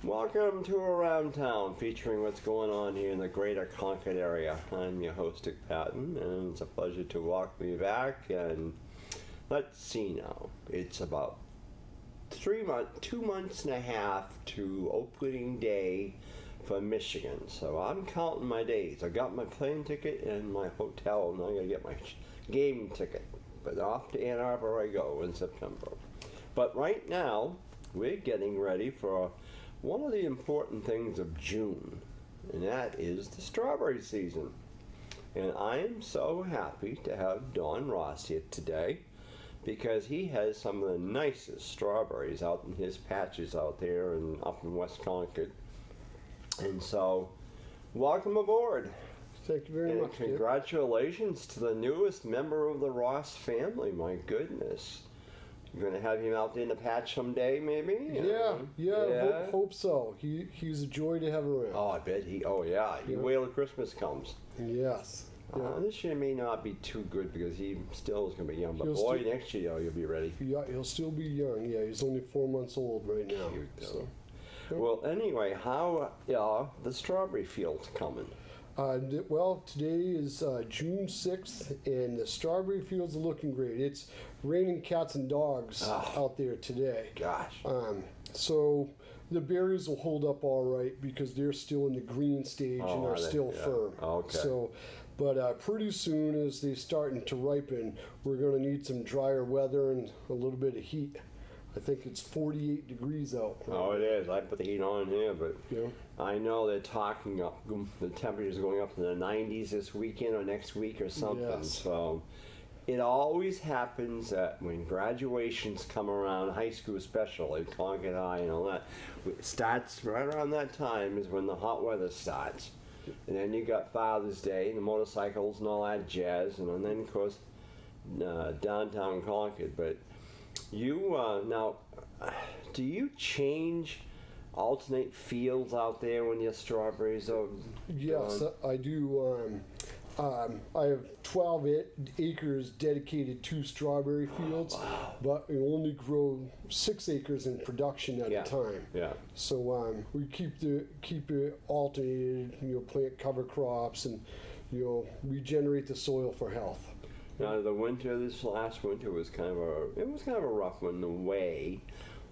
Welcome to Around Town, featuring what's going on here in the greater Concord area. I'm your host, Dick Patten, and it's a pleasure to welcome you back. And let's see now, it's about 2 months and a half to opening day for Michigan. So I'm counting my days. I got my plane ticket and my hotel, and I'm going to get my game ticket. But off to Ann Arbor I go in September. But right now, we're getting ready for one of the important things of June, and that is the strawberry season. And I am so happy to have Don Ross here today because he has some of the nicest strawberries out in his patches out there and up in West Concord. And so, welcome aboard. Thank you very much. Congratulations to the newest member of the Ross family. My goodness. You're going to have him out there in the patch someday, maybe? Yeah. Hope so. He's a joy to have around. Oh, I bet he wait till Christmas comes. Yes. This year may not be too good because he still is going to be young. But next year he'll be ready. Yeah, he'll still be young. Yeah, he's only 4 months old right now. Cute, so. Well, anyway, how the strawberry field's coming? Well, today is June 6th, and the strawberry fields are looking great. It's raining cats and dogs out there today. Gosh. So the berries will hold up all right because they're still in the green stage and are still firm. Okay. So, but pretty soon as they're starting to ripen, we're going to need some drier weather and a little bit of heat. I think it's 48 degrees out. Oh, it is. I put the heat on here, but I know they're talking up. The temperature's going up to the 90s this weekend or next week or something. Yes. So it always happens that when graduations come around, high school especially, Concord High and all that, it starts right around that time is when the hot weather starts. And then you got Father's Day and the motorcycles and all that jazz, and then of course downtown Concord. But you now, do you alternate fields out there when your strawberries are? Yes, I do. I have 12 acres dedicated to strawberry fields, but we only grow 6 acres in production at a time. Yeah. So we keep it alternated. Plant cover crops and regenerate the soil for health. Now this last winter was kind of a rough one. The way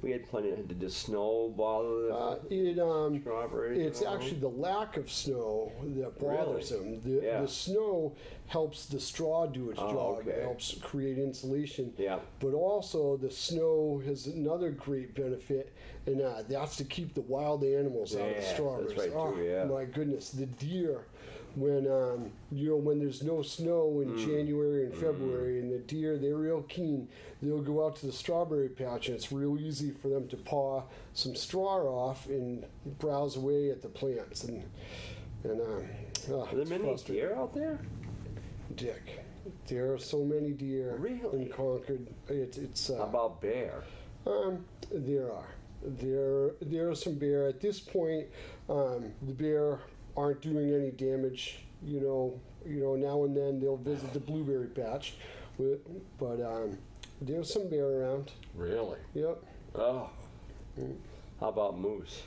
we had did the snow bother the strawberries? It's actually the lack of snow that bothers them. The snow helps the straw do its job. Okay. It helps create insulation. Yeah. But also the snow has another great benefit, and that's to keep the wild animals out of the strawberries. That's right too, my goodness, the deer. When when there's no snow in January and February, and the deer, they're real keen. They'll go out to the strawberry patch, and it's real easy for them to paw some straw off and browse away at the plants. Are there many deer out there? Dick, there are so many deer in Concord. It's How about bear? There are some bear at this point. The bear aren't doing any damage, now and then they'll visit the blueberry patch, but there's some bear around. Really? Yep. Oh. How about moose?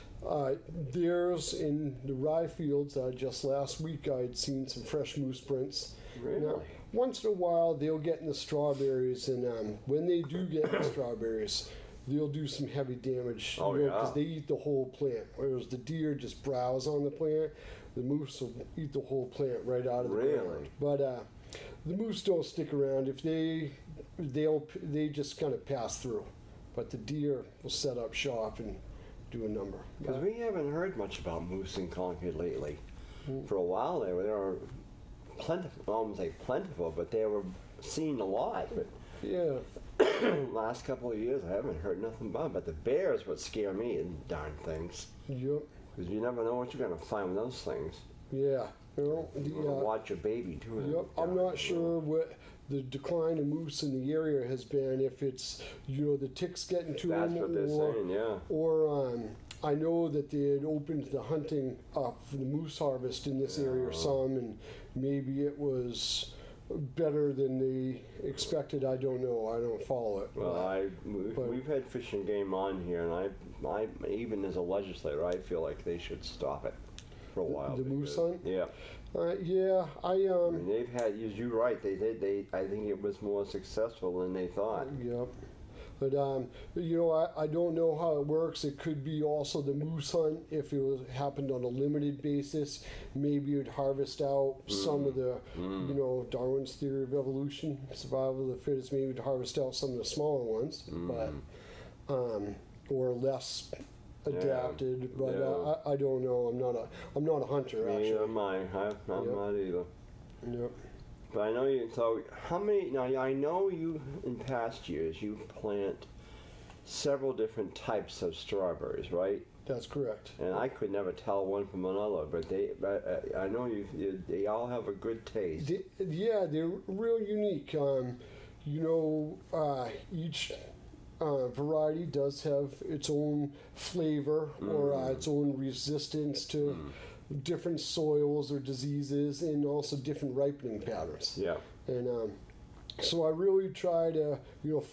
There's in the rye fields. Just last week I'd seen some fresh moose prints. Really? Now, once in a while they'll get in the strawberries, and when they do get in the strawberries, they'll do some heavy damage because they eat the whole plant. Whereas the deer just browse on the plant, the moose will eat the whole plant right out of the ground. But the moose don't stick around. If they just kind of pass through. But the deer will set up shop and do a number. Because we haven't heard much about moose in Concord lately. For a while they were plentiful. I wouldn't say plentiful, but they were seen a lot. But last couple of years I haven't heard nothing about them. But the bears what scare me, darn things. Yep. Because you never know what you're going to find with those things. Yeah. You watch your baby too. Yep. I'm not sure what the decline of moose in the area has been. If it's the ticks getting to them, that's what they're saying. Yeah. Or I know that they had opened the hunting up for the moose harvest in this area some, and maybe it was better than they expected. I don't know. I don't follow it. Well, we've had Fish and Game on here, and I even as a legislator, I feel like they should stop it for a while. The moose hunt? Yeah. Yeah, I mean, they've had. You're right. They. I think it was more successful than they thought. Yep. But I don't know how it works. It could be also the moose hunt if it happened on a limited basis. Maybe you'd harvest out some of the, Darwin's theory of evolution, survival of the fittest. Maybe you'd harvest out some of the smaller ones, but or less adapted. But I don't know. I'm not a hunter. Actually. Neither am I. I'm not either. Yep. But I know you. So how many? Now I know you. In past years, you plant several different types of strawberries, right? That's correct. And I could never tell one from another, but I know they all have a good taste. They're real unique. Each variety does have its own flavor or its own resistance to different soils or diseases, and also different ripening patterns. Yeah. And so I really try to,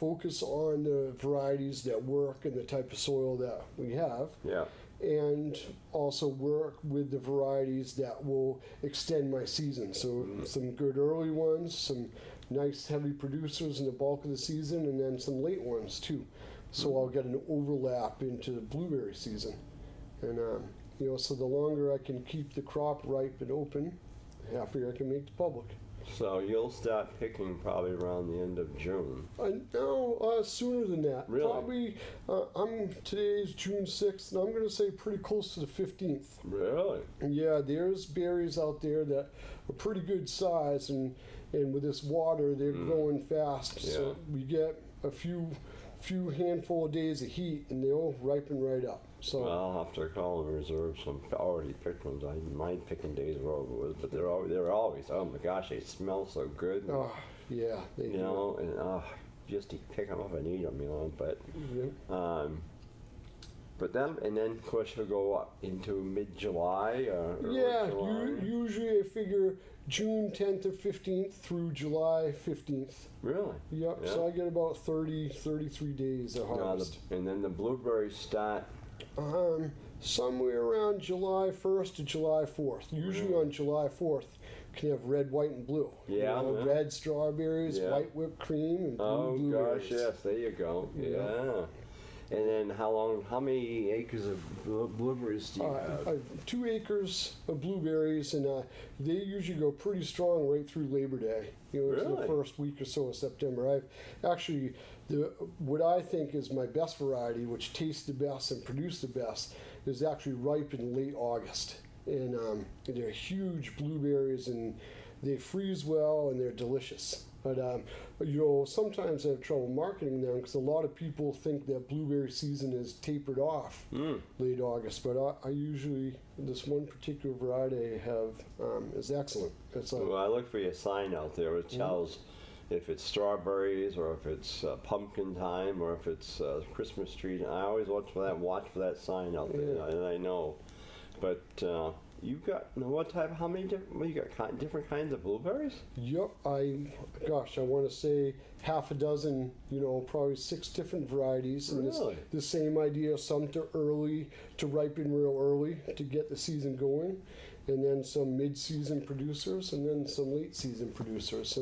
focus on the varieties that work in the type of soil that we have. Yeah. And also work with the varieties that will extend my season. So some good early ones, some nice heavy producers in the bulk of the season, and then some late ones too. So I'll get an overlap into the blueberry season. And so the longer I can keep the crop ripe and open, the happier I can make the public. So you'll start picking probably around the end of June. No, sooner than that. Really? Probably, today's June 6th, and I'm going to say pretty close to the 15th. Really? Yeah, there's berries out there that are pretty good size, and with this water, they're growing fast. Yeah. So we get a few handful of days of heat, and they'll ripen right up. So well, I'll have to call and reserve some already picked ones. My picking days are over with, but they're always. Oh my gosh, they smell so good. Oh yeah, they do. And just to pick them up and eat them, But but then of course you'll go up into mid-July. Usually I figure June 10th or 15th through July 15th. Really? Yep. Yeah. So I get about 33 days of harvest. And then the blueberries start. Somewhere around July 1st to July 4th. Usually on July 4th, you can have red, white, and blue. Yeah. Red strawberries, white whipped cream, and blue blueberries. Oh gosh, yes, there you go. Yeah. And then how many acres of blueberries do you have? I have 2 acres of blueberries, and they usually go pretty strong right through Labor Day. Into the first week or so of September. I've actually, what I think is my best variety, which tastes the best and produces the best, is actually ripe in late August. And they're huge blueberries, and they freeze well, and they're delicious. But sometimes I have trouble marketing them because a lot of people think that blueberry season is tapered off late August. But I usually, this one particular variety I have is excellent. Well, I look for your sign out there. It tells if it's strawberries or if it's pumpkin time or if it's Christmas tree. I always watch for that sign out there, and I know. But you've got how many different kinds of blueberries? Yep, I want to say half a dozen, probably 6 different varieties. And really? The same idea, some to ripen real early to get the season going, and then some mid-season producers, and then some late-season producers. So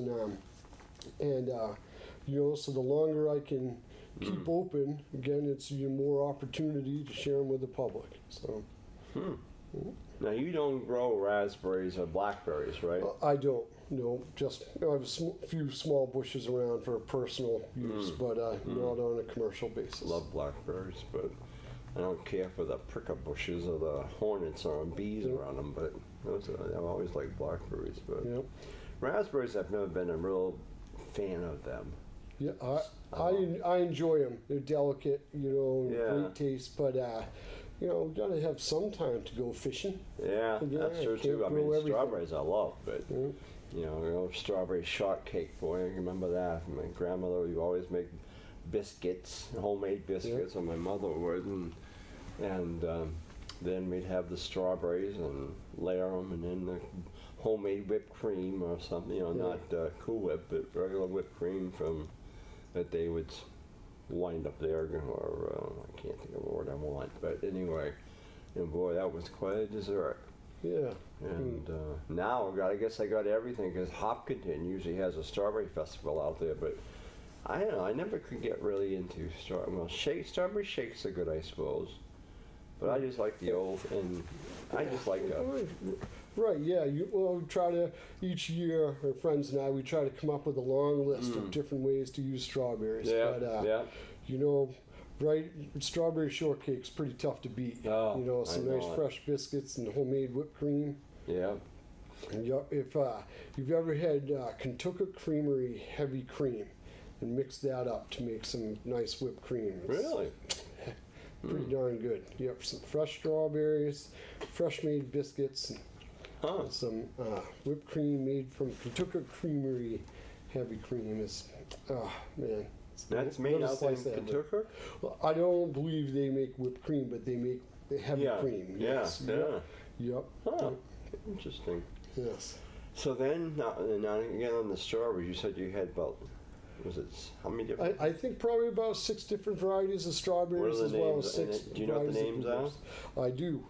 the longer I can keep open, again, it's more opportunity to share them with the public. So. Now you don't grow raspberries or blackberries, right? I don't. No, just I have a few small bushes around for personal use, but not on a commercial basis. Love blackberries, but I don't care for the prickle bushes or the hornets or bees around them. But I've always liked blackberries. But raspberries, I've never been a real fan of them. Yeah, I enjoy them. They're delicate, great taste, but. We've got to have some time to go fishing. Yeah, that's true too. I mean, strawberries I love, but strawberry shortcake, boy, I remember that. My grandmother would always make biscuits, homemade biscuits, or my mother would, and then we'd have the strawberries and layer them, and then the homemade whipped cream or something, you know, not Cool Whip, but regular whipped cream from that they would wind up there, or I can't think of the word I want, but anyway, and boy, that was quite a dessert. Yeah. And now I guess I got everything, because Hopkinton usually has a strawberry festival out there, but I don't know, I never could get really into strawberry shakes are good, I suppose, but I just like the old, and I just like Right, yeah. We try to, each year, our friends and I, we try to come up with a long list of different ways to use strawberries. Yeah, but, you know, right, strawberry shortcake's pretty tough to beat. Oh, you know, some nice fresh biscuits and homemade whipped cream. Yeah. And if you've ever had Kentucky Creamery heavy cream and mixed that up to make some nice whipped cream. Really? Pretty darn good. Yep, some fresh strawberries, fresh made biscuits, and some whipped cream made from Kentucky Creamery heavy cream is, oh man. That's made out in Kentucky? Well, I don't believe they make whipped cream, but they make the heavy cream. Yes. Yep. Huh. Interesting. Yes. So then, now again on the strawberries, you said you had about, how many different? I think probably about 6 different varieties of strawberries, as well as 6 do you know what the names are? I do.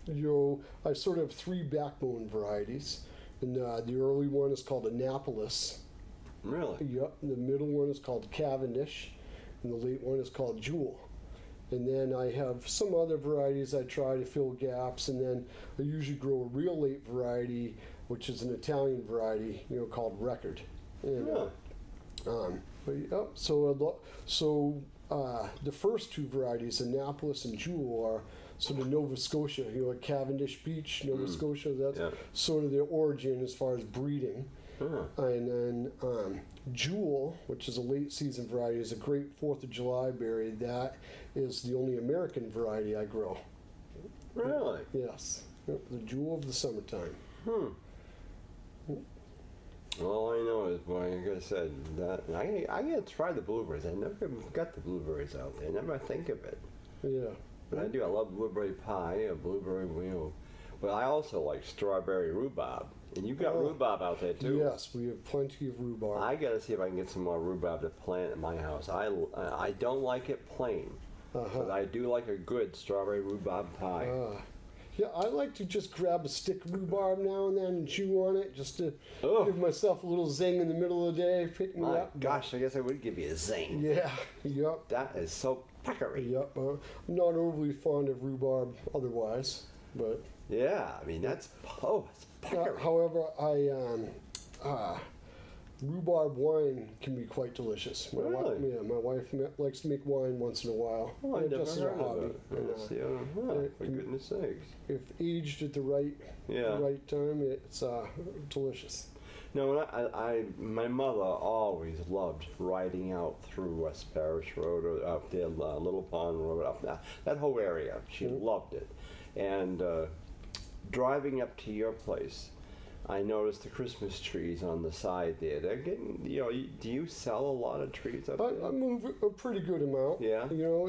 You know, I sort of have 3 backbone varieties, and the early one is called Annapolis. Really? Yep. And the middle one is called Cavendish, and the late one is called Jewel. And then I have some other varieties I try to fill gaps, and then I usually grow a real late variety, which is an Italian variety, you know, called Record. And, the first 2 varieties, Annapolis and Jewel, are sort of Nova Scotia, you know, like Cavendish Beach, Nova Scotia. That's sort of their origin as far as breeding. And then Jewel, which is a late season variety, is a great 4th of July berry. That is the only American variety I grow. Really? Yes. Yep, the Jewel of the summertime. All I know is, boy, like I said, that I gotta try the blueberries. I never got the blueberries out there. I never think of it. Yeah. But I do. I love blueberry pie, a blueberry wheel. But I also like strawberry rhubarb. And you've got rhubarb out there too. Yes, we have plenty of rhubarb. I gotta see if I can get some more rhubarb to plant at my house. I don't like it plain, but I do like a good strawberry rhubarb pie. Yeah, I like to just grab a stick of rhubarb now and then and chew on it, just to give myself a little zing in the middle of the day, pick me up. Gosh, I guess I would give you a zing. Yeah, yep. That is so puckery. Yep. I'm not overly fond of rhubarb otherwise, but... Yeah, I mean, it's puckery. However, rhubarb wine can be quite delicious. My wife likes to make wine once in a while. Oh, I've never heard of it. For goodness sakes. If aged at the right time, it's delicious. No, my mother always loved riding out through West Parish Road, or up there, Little Pond Road, up that whole area. She loved it. And driving up to your place, I noticed the Christmas trees on the side there. They're getting, you know, do you sell a lot of trees up there? I move a pretty good amount. Yeah. You know,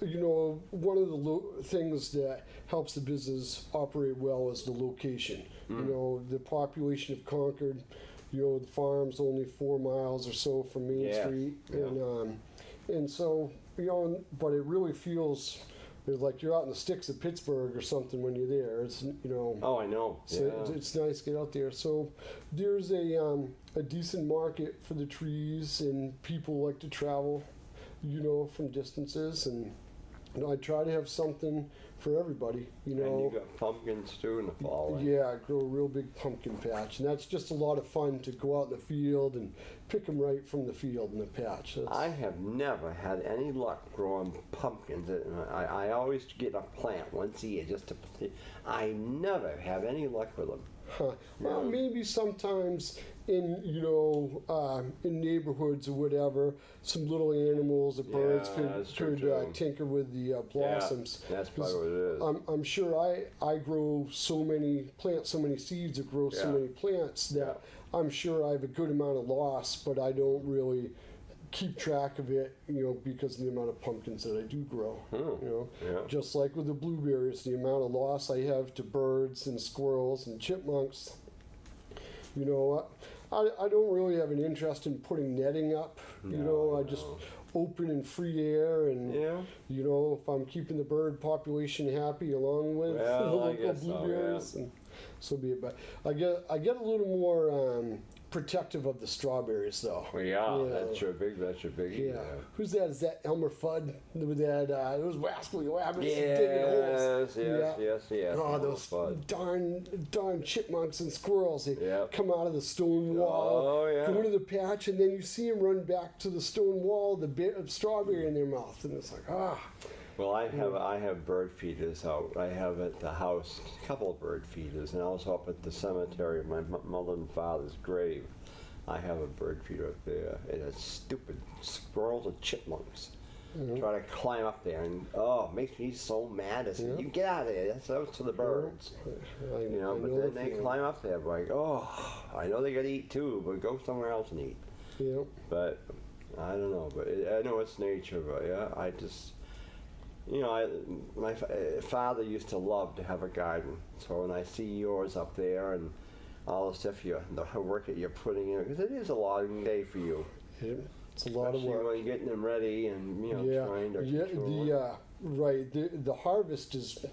you know, one of the things that helps the business operate well is the location. You know, the population of Concord, you know, the farm's only 4 miles or so from Main Street. And so, you know, but it really feels... It's like you're out in the sticks of Pittsburgh or something when you're there. It's, you know. Oh, I know. So it's nice to get out there. So there's a decent market for the trees, and people like to travel, you know, from distances. And you know, I try to have something for everybody, you know. And you got pumpkins too in the fall. Yeah, I grow a real big pumpkin patch, and that's just a lot of fun to go out in the field and pick them right from the field in the patch. I have never had any luck growing pumpkins. I always get a plant once a year just to. I never have any luck with them. Well, maybe sometimes in, you know, in neighborhoods or whatever, some little animals or birds could tinker with the blossoms. Yeah, that's probably what it is. I'm sure I grow so many seeds or grow so many plants that I'm sure I have a good amount of loss, but I don't really keep track of it, because of the amount of pumpkins that I do grow. Just like with the blueberries, the amount of loss I have to birds and squirrels and chipmunks. I don't really have an interest in putting netting up. I just open and free air, and if I'm keeping the bird population happy along with the local blueberries, and so be it. But I get a little more protective of the strawberries, though. Well, that's your big. Yeah. Who's that? Is that Elmer Fudd with that? Those rascally rabbits digging holes. Yes. Oh, those darn chipmunks and squirrels. They come out of the stone wall, go into the patch, and then you see them run back to the stone wall, the bit of strawberry in their mouth, and it's like, Well, I have bird feeders out. I have at the house a couple of bird feeders, and also up at the cemetery, my mother and father's grave. I have a bird feeder up there, and it's stupid squirrels and chipmunks try to climb up there, and it makes me so mad. I said, "You get out of there! That's out to the birds." But then they climb up there, like, I know they got to eat too, but go somewhere else and eat. But I don't know. But I know it's nature, but I just. My father used to love to have a garden. So when I see yours up there and all the stuff, the work that you're putting in, because it is a long day for you. It's a lot of work. Especially when you're getting them ready and trying to control it. The harvest is,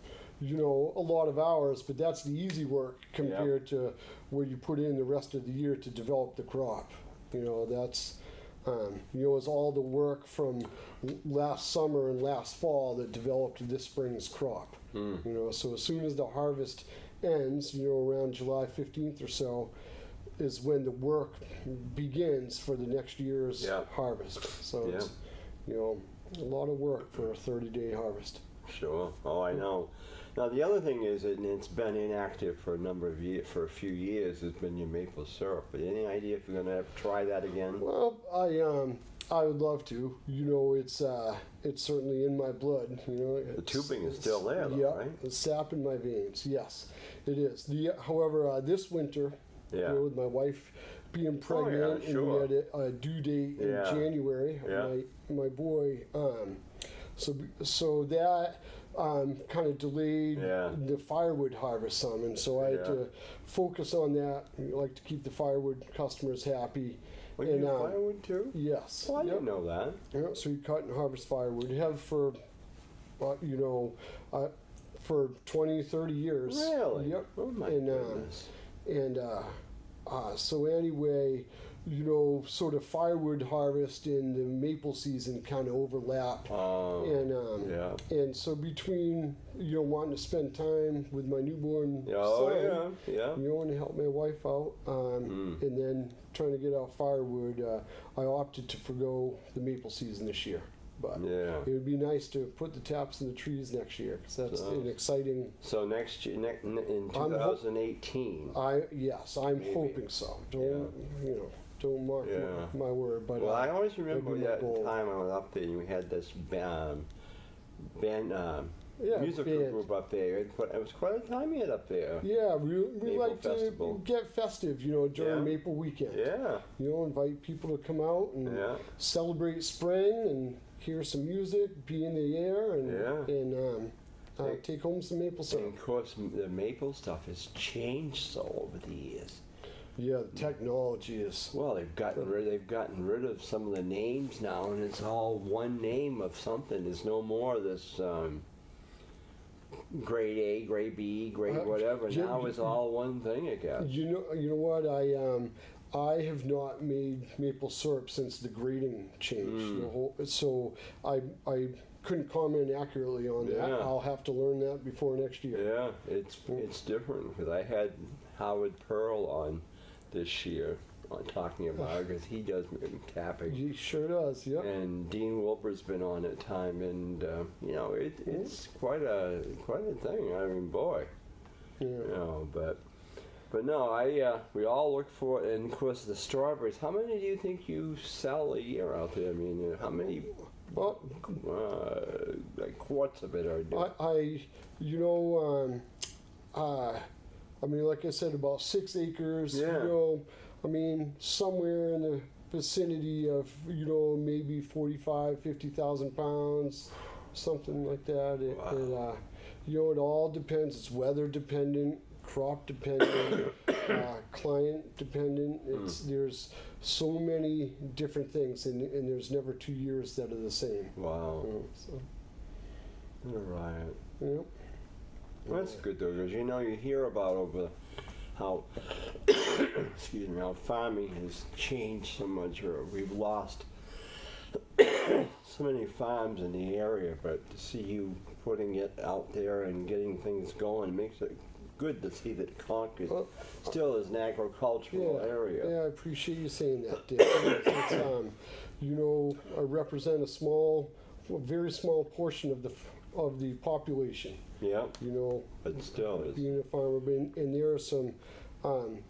a lot of hours, but that's the easy work compared to where you put in the rest of the year to develop the crop. That's. It's all the work from last summer and last fall that developed this spring's crop. So as soon as the harvest ends, around July 15th or so, is when the work begins for the next year's harvest. So it's, a lot of work for a 30-day harvest. Sure. Oh, I know. Now the other thing is, and it's been inactive for a few years, has been your maple syrup. But any idea if you're going to ever try that again? Well, I would love to. It's certainly in my blood. The tubing is still there, though, right? The sap in my veins. Yes, it is. However, this winter, with my wife being pregnant, and we had a due date in January. My boy. So that. Kind of delayed the firewood harvest some, and so I had to focus on that. I like to keep the firewood customers happy. Well, you have firewood too? Yes. Well, I didn't know that. Yeah, so we cut and harvest firewood. We have for, for 20, 30 years. Really? Yep. Oh my goodness. So anyway, sort of firewood harvest and the maple season kind of overlap. And so between, wanting to spend time with my newborn son, and to help my wife out, and then trying to get out firewood, I opted to forgo the maple season this year. But it would be nice to put the taps in the trees next year, because that's an exciting. So next year, in 2018. I'm hoping so. Don't mark my word. But I always remember that time I was up there, and we had this band. Music group up there. It was quite a time you had up there. Yeah, we like to get festive, during Maple Weekend. Yeah. Invite people to come out and celebrate spring and hear some music, be in the air, and take home some maple syrup. And of course, the maple stuff has changed so over the years. Yeah, the technology is. Well, they've gotten rid of some of the names now, and it's all one name of something. There's no more this grade A, grade B, grade whatever. Now it's all one thing, I guess. You know what? I have not made maple syrup since the grading changed. So I couldn't comment accurately on that. I'll have to learn that before next year. Yeah, it's different, because I had Howard Pearl on this year talking about it, because he does tapping. He sure does, yeah. And Dean Wilbur's been on at time, and it's quite a thing. I mean, boy, but no, we all look for it. And of course the strawberries. How many do you think you sell a year out there? I mean, how many? Well, like quarts of it are due? I mean, like I said, about 6 acres. I mean, somewhere in the vicinity of, you know, maybe 45, 50,000 pounds, something like that. Wow. You know, it all depends. It's weather dependent, crop dependent, client dependent. There's so many different things, and there's never 2 years that are the same. Wow. You know, so. All right. Yep. That's good though, because you know you hear about how excuse me, how farming has changed so much, or we've lost so many farms in the area. But to see you putting it out there and getting things going makes it good to see that Concord still is an agricultural area. Yeah, I appreciate you saying that, Dick. It's, you know, I represent a very small portion of the population. Yeah. You know, but still, being a farmer, and there are some.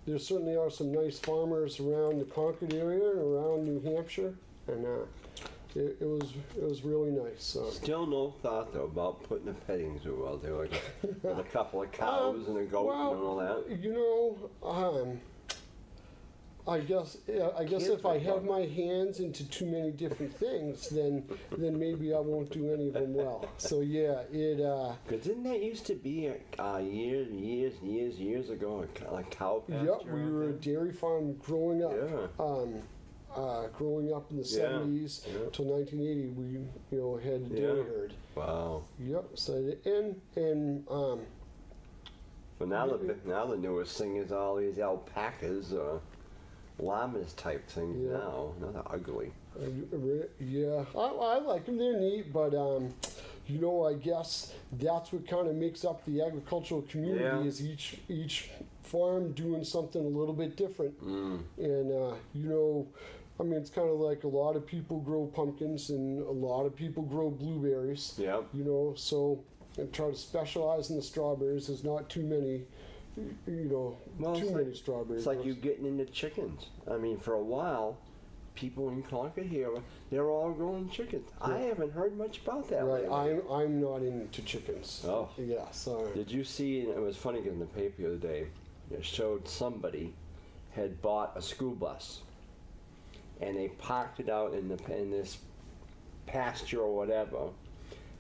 There certainly are some nice farmers around the Concord area and around New Hampshire, and it was really nice. Still no thought though about putting a petting zoo out there, like with a couple of cows and a goat and all that. You know, I guess if I have my hands into too many different things, then maybe I won't do any of them well. So yeah, Because didn't that used to be years ago a cow pasture? Yep, we were a dairy farm growing up. Yeah. Growing up in the 70s till 1980, we had a dairy herd. Wow. Yep. So and But now the newest thing is all these alpacas. Llamas type things now. Now they're ugly. Yeah, I like them. They're neat, but you know, I guess that's what kind of makes up the agricultural community is each farm doing something a little bit different. And you know, I mean, it's kind of like a lot of people grow pumpkins and a lot of people grow blueberries. Yeah. You know, so and try to specialize in the strawberries. There's not too many. You know, too many strawberries. It's like you getting into chickens. I mean, for a while, people in Concord here, they're all growing chickens. Yeah. I haven't heard much about that. Right, lately. I'm not into chickens. Oh. Yeah, sorry. Did you see, it was funny because in the paper the other day, it showed somebody had bought a school bus, and they parked it out in this pasture or whatever,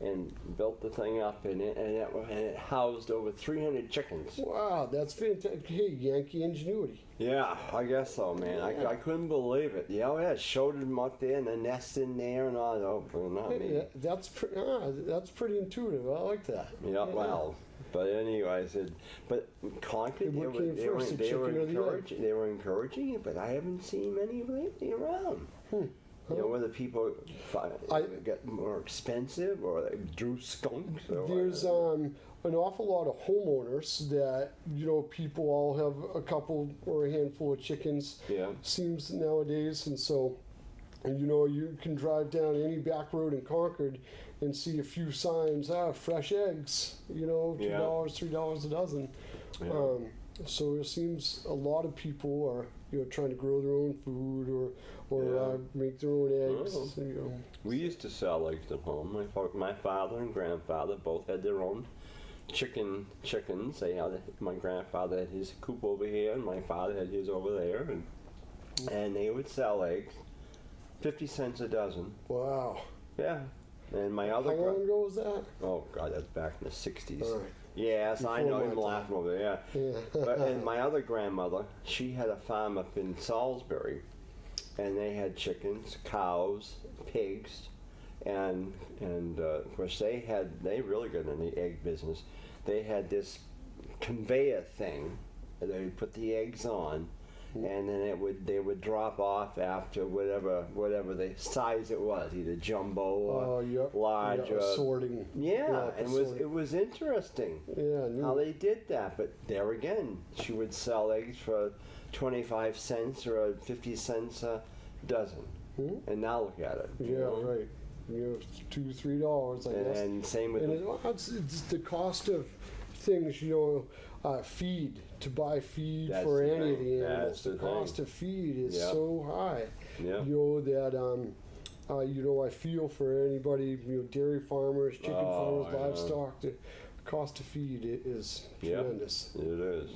and built the thing up, and it housed over 300 chickens. Wow, that's fantastic. Hey, Yankee ingenuity. Yeah, I guess so, man. Yeah. I couldn't believe it. Yeah, showed them up there and the nest in there and all. Oh, well, not me. That's pretty intuitive. I like that. Yeah, well, but anyway, I said, but Concord, they were encouraging it, but I haven't seen many lately around. You know, whether people get more expensive or they drew skunks. There's an awful lot of homeowners that, you know, people all have a couple or a handful of chickens. Yeah. Seems nowadays, and so, you know, you can drive down any back road in Concord and see a few signs, fresh eggs, you know, $2, $3 a dozen. Yeah. So it seems a lot of people are, you know, trying to grow their own food or make their own eggs. Oh. You know. We used to sell eggs at home. My father and grandfather both had their own chickens. My grandfather had his coop over here, and my father had his over there, and they would sell eggs, 50 cents a dozen. Wow. Yeah. And my other. How long ago was that? Oh God, that's back in the 60s. All right. Yes, Before I know him laughing over there. Yeah. And my other grandmother, she had a farm up in Salisbury, and they had chickens, cows, pigs, and of course they really got in the egg business. They had this conveyor thing that they would put the eggs on, and then they would drop off after whatever the size it was, either jumbo or large. Sorting. It was interesting how they did that. But there again, she would sell eggs for 25 cents or 50 cents a dozen. And now look at it. Yeah, right. You know, $2, $3, I guess. And same with it's the cost of things, you know, to buy feed for any of the animals. The cost of feed is so high. Yeah. You know that you know, I feel for anybody, you know, dairy farmers, chicken farmers, livestock. The cost of feed is tremendous. It is.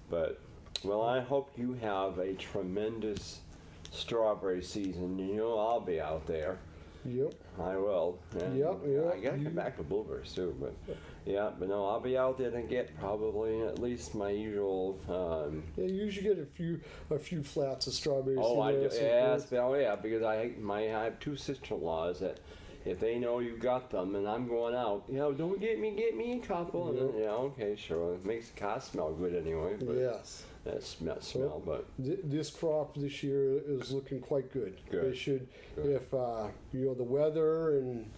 But well, I hope you have a tremendous strawberry season, you know I'll be out there. Yep. I will. And Yep. I gotta come back to blueberries too, but yeah, but no, I'll be out there to get probably at least my usual. Yeah, you usually get a few flats of strawberries. Oh, I do. So Yeah, because I have two sister-in-laws that if they know you got them and I'm going out, don't get me a couple. And then, okay, sure. It makes the car smell good anyway. But yes. That smell, but this crop this year is looking quite good. Good. They should, if the weather and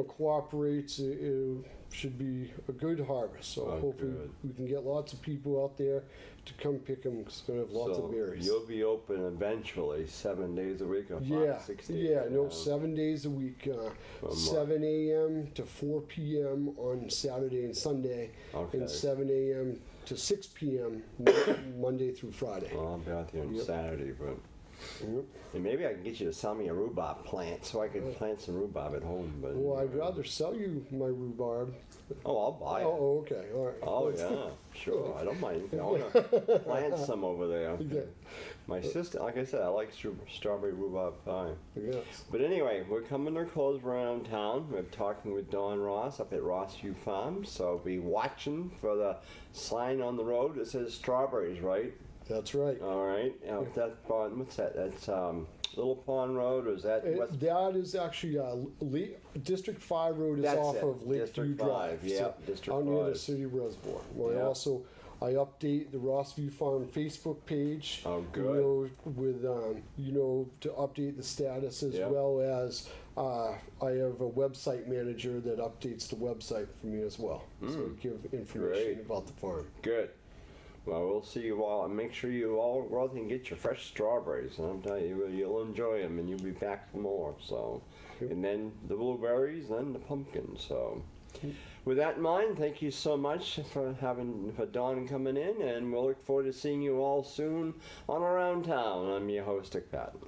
cooperates, it should be a good harvest. So hopefully we can get lots of people out there to come pick them. It's going to have lots of berries. You'll be open eventually 7 days a week or 5, 6 days? Yeah, 7 days a week, 7 a.m. to 4 p.m. on Saturday and Sunday, and 7 a.m. to 6 p.m. Monday through Friday. Well, I'll be out there on Saturday, but and maybe I can get you to sell me a rhubarb plant so I can plant some rhubarb at home. But I'd rather sell you my rhubarb. Oh, I'll buy it. Oh, okay, all right. Oh, yeah, sure. I don't mind. I want to plant some over there. Okay. My sister, like I said, I like strawberry rhubarb pie. Yes. But anyway, we're coming to close around town. We're talking with Don Ross up at Rossview Farm. So be watching for the sign on the road that says strawberries, right? That's right. All right. Now, what's that? That's Little Pond Road, or is that West? That is actually District 5 Road is off of Lakeview Drive. Yeah, District 5. Out near the city reservoir. Well, I update the Rossview Farm Facebook page. Oh, good. With to update the status as well as I have a website manager that updates the website for me as well. So give information about the farm. Good. Well, we'll see you all, and make sure you all go out and get your fresh strawberries. And I'm telling you, you'll enjoy them, and you'll be back for more. So, and then the blueberries, then the pumpkins. So, with that in mind, thank you so much for Dawn coming in, and we'll look forward to seeing you all soon on Around Town. I'm your host, Patten.